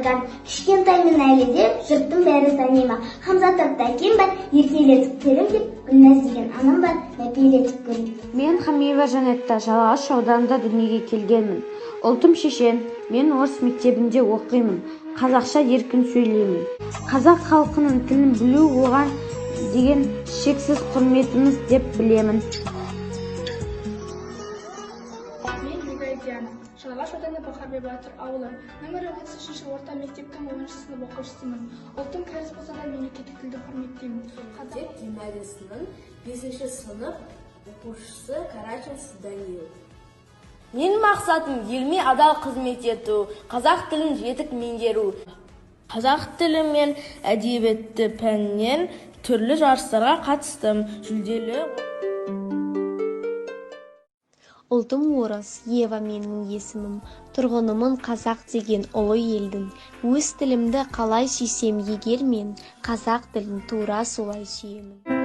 айтқан. Кішкентаймын әлі деп жұрттың бәрі танима. Хамзат атты әкем бар, ертелетіп көрем деп, Гүлназ деген анам бар, мәпелетіп көрем. Мен Хамиева Жанетта Жалағаш ауданында дүниеге келгенмін. Ұлтым шешен, мен орыс мектебінде оқимын. Қазақша еркін сөйлеймін. Қазақ халқының тілін білу оған деген шексіз құрметіміз деп білемін. Мен Югайдиана. Жалағаш ауданы Бахарбай Батыр ауылы. Нөмірі 33-ші орта мектептің 10-шы сынып оқушысымын. Ұлтым кәріс болса да мемлекеттік тілді құрметтеймін. Мектеп гимназиясының 5-ші сынып оқушысы Караченцев Данил. Менің мақсатым еліме адал қызмет ету, қазақ тілін жетік меңгеру. Қазақ тілі мен әдебиеті пәнінен түрлі жарыстарға қатыстым. Жүлделі. Ұлтым орыс, Ева менің есімім. Тұрғынымын қазақ деген ұлы елдің. Өз тілімді қалай сүйсем егер мен, қазақ тілін тура солай сүйемін.